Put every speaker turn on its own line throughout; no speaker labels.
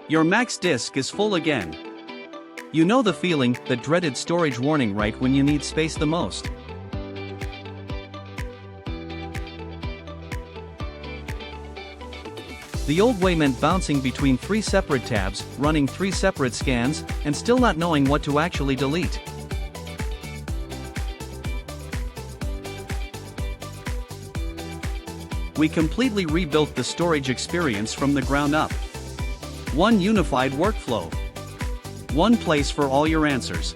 Your Mac's disk is full again. You know the feeling, that dreaded storage warning right when you need space the most. The old way meant bouncing between 3 separate tabs, running 3 separate scans, and still not knowing what to actually delete. We completely rebuilt the storage experience from the ground up. One unified workflow. One place for all your answers.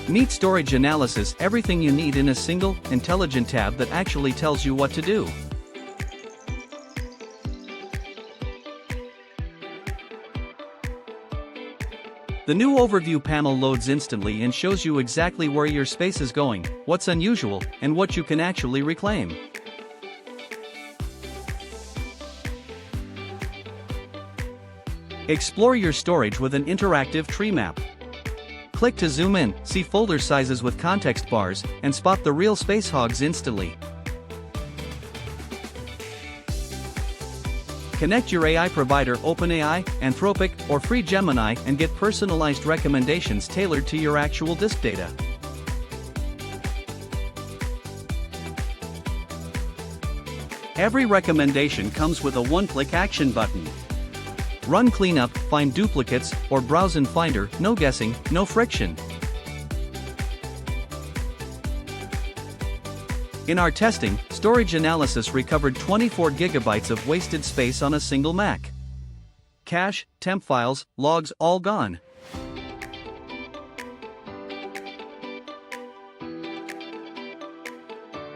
Meet storage analysis, everything you need in a single, intelligent tab that actually tells you what to do. The new overview panel loads instantly and shows you exactly where your space is going, what's unusual, and what you can actually reclaim. Explore your storage with an interactive Treemap. Click to zoom in, see folder sizes with context bars, and spot the real space hogs instantly. Connect your AI provider OpenAI, Anthropic, or free Gemini and get personalized recommendations tailored to your actual disk data. Every recommendation comes with a one-click action button. Run cleanup, find duplicates, or browse in Finder, no guessing, no friction. In our testing, storage analysis recovered 24 gigabytes of wasted space on a single Mac. Cache, temp files, logs all gone.